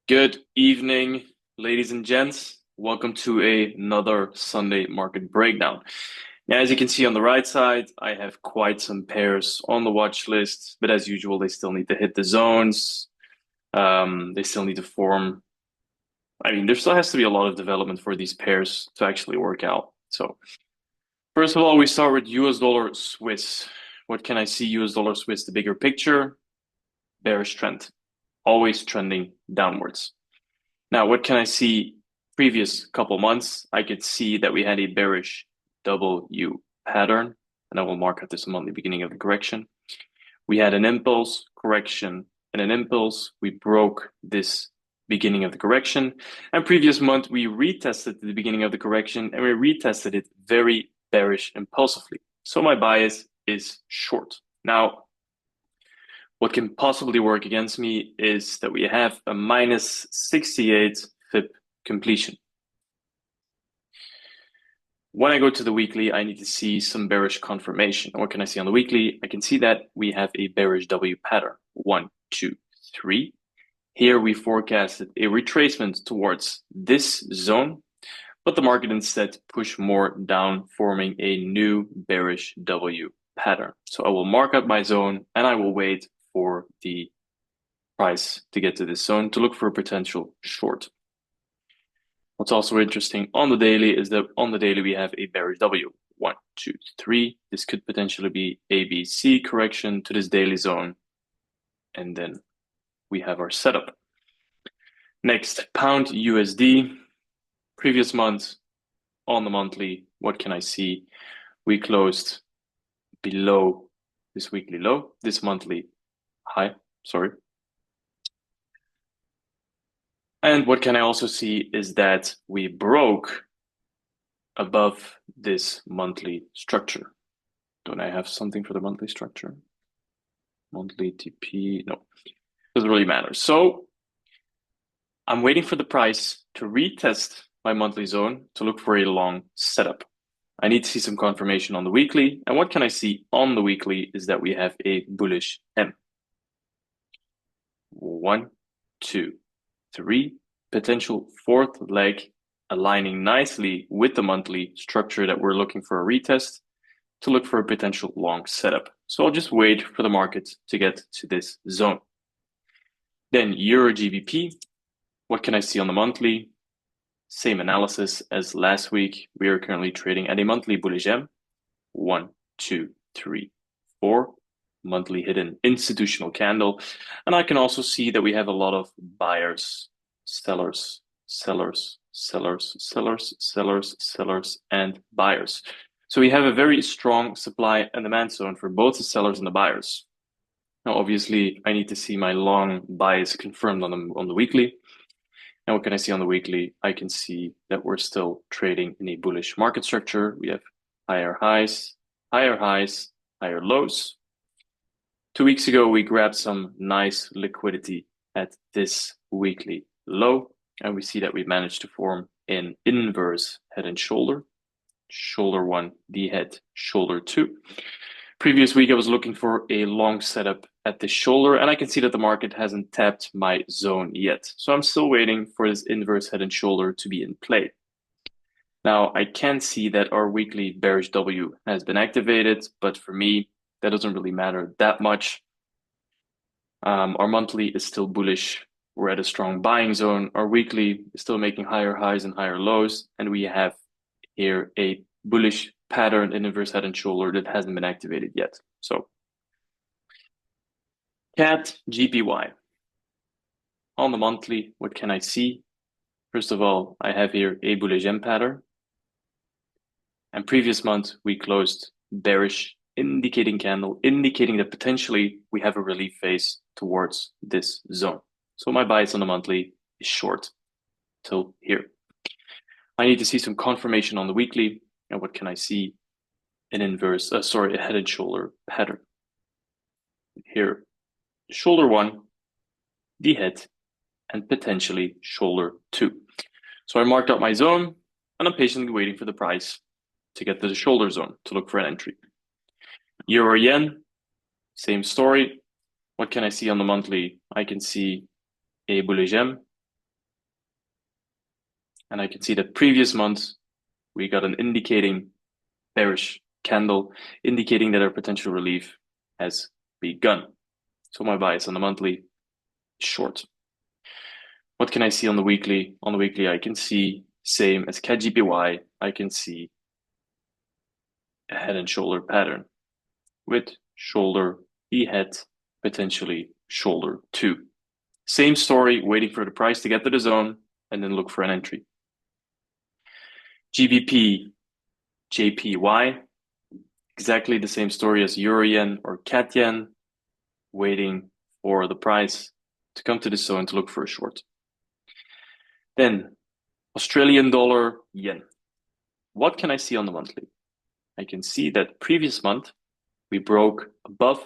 Good evening, ladies and gents. Welcome to another Sunday market breakdown. Now, as you can see on the right side, I have quite some pairs on the watch list, but as usual, they still need to hit the zones. They still need to form. I mean, there still has to be a lot of development for these pairs to actually work out. So, first of all, we start with US dollar Swiss. What can I see US dollar Swiss? The bigger picture, bearish trend, always trending downwards. Now, what can I see previous couple months? I could see that we had a bearish W pattern, and I will mark out this monthly beginning of the correction. We had an impulse correction and an impulse. We broke this beginning of the correction. And previous month, we retested the beginning of the correction and we retested it very bearish impulsively. So my bias is short. Now, what can possibly work against me is that we have a minus 68 pip completion. When I go to the weekly, I need to see some bearish confirmation. What can I see on the weekly? I can see that we have a bearish W pattern. 1, 2, 3. Here we forecasted a retracement towards this zone, but the market instead pushed more down, forming a new bearish W pattern. So I will mark up my zone and I will wait for the price to get to this zone to look for a potential short. What's also interesting on the daily is that on the daily we have a bearish W. 1, 2, 3. This could potentially be ABC correction to this daily zone. And then we have our setup. Next, pound USD. Previous month on the monthly, what can I see? We closed below this weekly low, this monthly high, sorry. And what can I also see is that we broke above this monthly structure. Don't I have something for the monthly structure? Monthly TP, no, doesn't really matter. So I'm waiting for the price to retest my monthly zone to look for a long setup. I need to see some confirmation on the weekly. And what can I see on the weekly is that we have a bullish M. 1, 2, 3, potential fourth leg aligning nicely with the monthly structure that we're looking for a retest to look for a potential long setup. So I'll just wait for the market to get to this zone. Then Euro GBP. What can I see on the monthly? Same analysis as last week. We are currently trading at a monthly bullish M. 1, 2, 3, 4. Monthly hidden institutional candle. And I can also see that we have a lot of buyers, sellers, sellers, sellers, sellers, sellers, sellers, and buyers. So we have a very strong supply and demand zone for both the sellers and the buyers. Now, obviously, I need to see my long bias confirmed on the weekly. And what can I see on the weekly? I can see that we're still trading in a bullish market structure. We have higher highs, higher highs, higher lows. 2 weeks ago, we grabbed some nice liquidity at this weekly low, and we see that we managed to form an inverse head and shoulder. Shoulder 1, the head, shoulder 2. Previous week, I was looking for a long setup at the shoulder, and I can see that the market hasn't tapped my zone yet. So I'm still waiting for this inverse head and shoulder to be in play. Now, I can see that our weekly bearish W has been activated, but for me, that doesn't really matter that much. Our monthly is still bullish. We're at a strong buying zone. Our weekly is still making higher highs and higher lows, and we have here a bullish pattern in inverse head and shoulder that hasn't been activated yet. So CAD GPY. On the monthly, what can I see? First of all, I have here a bullish M pattern. And previous month, we closed bearish indicating candle, indicating that potentially we have a relief phase towards this zone. So my bias on the monthly is short till here. I need to see some confirmation on the weekly. And what can I see? A head and shoulder pattern. Here, shoulder 1, the head, and potentially shoulder 2. So I marked out my zone, and I'm patiently waiting for the price to get to the shoulder zone to look for an entry. Euro yen, same story. What can I see on the monthly? I can see a bullish M, And I can see that previous month, we got an indicating bearish candle, indicating that our potential relief has begun. So my bias on the monthly, short. What can I see on the weekly? On the weekly, I can see, same as CAD GPY, I can see a head and shoulder pattern with shoulder, head, potentially shoulder 2. Same story, waiting for the price to get to the zone and then look for an entry. GBP, JPY, exactly the same story as Euro Yen or CAD Yen, waiting for the price to come to the zone to look for a short. Then Australian dollar, yen. What can I see on the monthly? I can see that previous month we broke above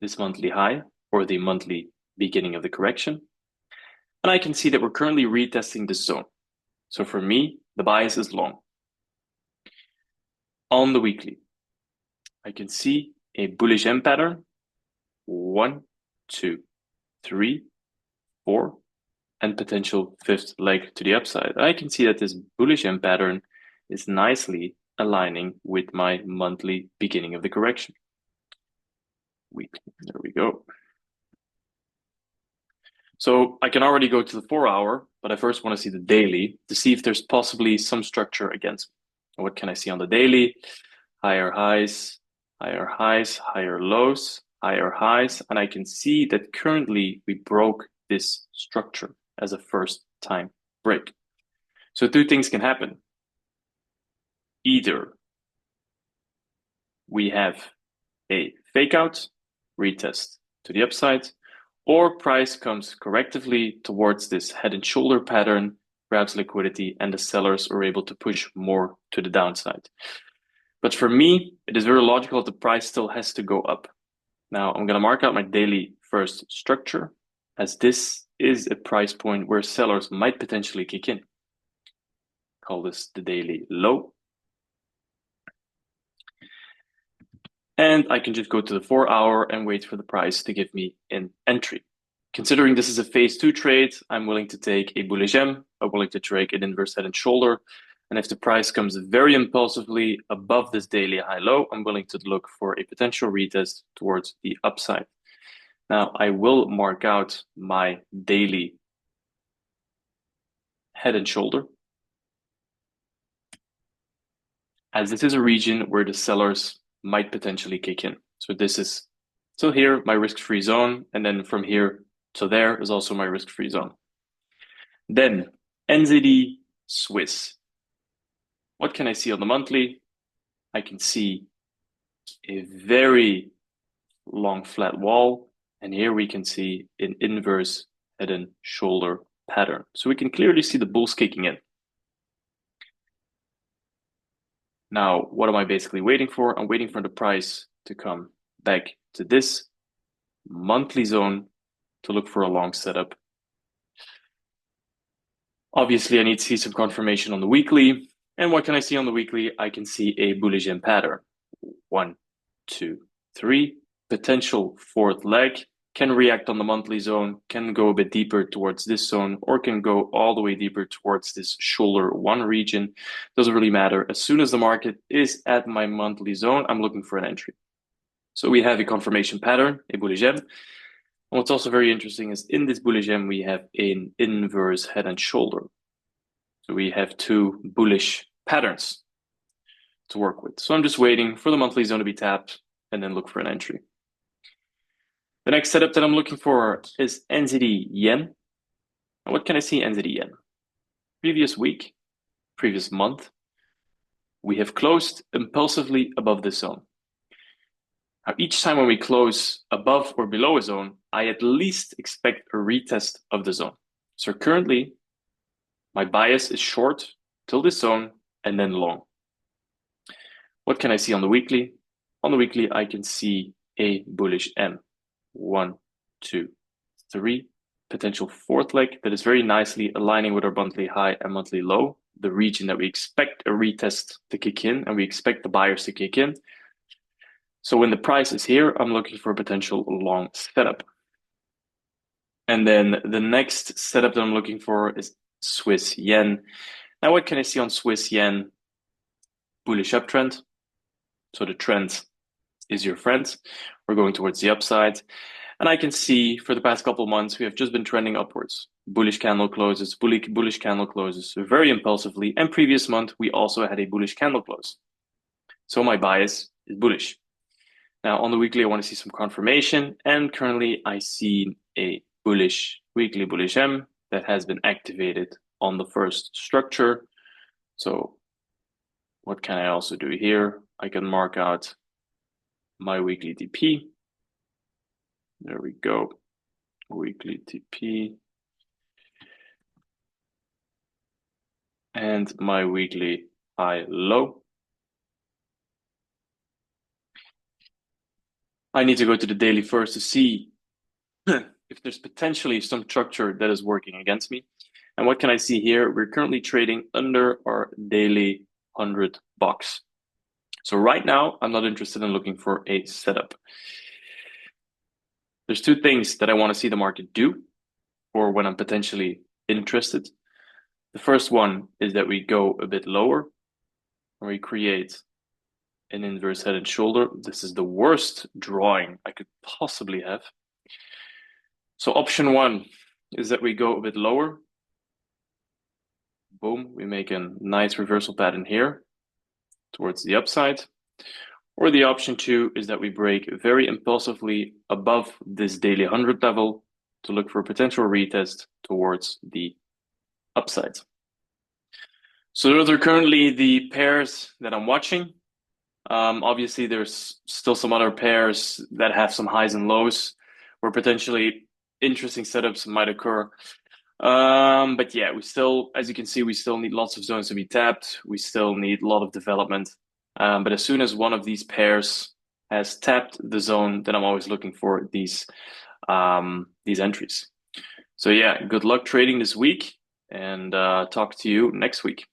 this monthly high or the monthly beginning of the correction. And I can see that we're currently retesting this zone. So for me, the bias is long. On the weekly, I can see a bullish M pattern. 1, 2, 3, 4, and potential fifth leg to the upside. I can see that this bullish M pattern is nicely aligning with my monthly beginning of the correction. Weekly, there we go. So I can already go to the 4-hour, but I first want to see the daily to see if there's possibly some structure against me. What can I see on the daily? Higher highs, higher highs, higher lows, higher highs, and I can see that currently we broke this structure as a first time break. So 2 things can happen. Either we have a fake out, retest to the upside, or price comes correctively towards this head and shoulder pattern, grabs liquidity, and the sellers are able to push more to the downside. But for me, it is very logical that the price still has to go up. Now I'm going to mark out my daily first structure, as this is a price point where sellers might potentially kick in. Call this the daily low. And I can just go to the 4-hour and wait for the price to give me an entry. Considering this is a phase 2 trade, I'm willing to take a bullish M. I'm willing to trade an inverse head and shoulder. And if the price comes very impulsively above this daily high-low, I'm willing to look for a potential retest towards the upside. Now, I will mark out my daily head and shoulder, as this is a region where the sellers might potentially kick in. So here, my risk-free zone, and then from here to there is also my risk-free zone. Then NZD Swiss. What can I see on the monthly? I can see a very long flat wall, and here we can see an inverse head and shoulder pattern. So we can clearly see the bulls kicking in. Now, what am I basically waiting for? I'm waiting for the price to come back to this monthly zone to look for a long setup. Obviously, I need to see some confirmation on the weekly. And what can I see on the weekly? I can see a bullish M pattern. 1, 2, 3. Potential fourth leg. Can react on the monthly zone, can go a bit deeper towards this zone, or can go all the way deeper towards this shoulder 1 region. Doesn't really matter. As soon as the market is at my monthly zone, I'm looking for an entry. So we have a confirmation pattern, a bullish M. And what's also very interesting is in this bullish M, we have an inverse head and shoulder. So we have 2 bullish patterns to work with. So I'm just waiting for the monthly zone to be tapped and then look for an entry. The next setup that I'm looking for is NZD Yen. And what can I see NZD Yen? Previous week, previous month, we have closed impulsively above the zone. Now, each time when we close above or below a zone, I at least expect a retest of the zone. So currently, my bias is short till this zone and then long. What can I see on the weekly? On the weekly, I can see a bullish M. 1, 2, 3. Potential fourth leg that is very nicely aligning with our monthly high and monthly low, the region that we expect a retest to kick in and we expect the buyers to kick in. So when the price is here, I'm looking for a potential long setup. And then the next setup that I'm looking for is Swiss yen. Now, what can I see on Swiss yen? Bullish uptrend. So the trend is your friend. We're going towards the upside. And I can see for the past couple of months, we have just been trending upwards. Bullish candle closes, bullish candle closes very impulsively. And previous month, we also had a bullish candle close. So my bias is bullish. Now on the weekly, I want to see some confirmation. And currently I see a weekly bullish M that has been activated on the first structure. So what can I also do here? I can mark out my weekly TP. There we go. Weekly TP. And my weekly high low. I need to go to the daily first to see if there's potentially some structure that is working against me. And what can I see here? We're currently trading under our daily 100 box. So right now, I'm not interested in looking for a setup. There's two things that I want to see the market do, or when I'm potentially interested. The first one is that we go a bit lower, and we create an inverse head and shoulder. This is the worst drawing I could possibly have. So option one is that we go a bit lower. Boom, we make a nice reversal pattern here towards the upside. Or the option two is that we break very impulsively above this daily 100 level to look for a potential retest towards the upside. So those are currently the pairs that I'm watching. Obviously, there's still some other pairs that have some highs and lows where potentially interesting setups might occur. But yeah, we still, as you can see, we still need lots of zones to be tapped. We still need a lot of development. But as soon as one of these pairs has tapped the zone, then I'm always looking for these entries. So yeah, good luck trading this week, and talk to you next week.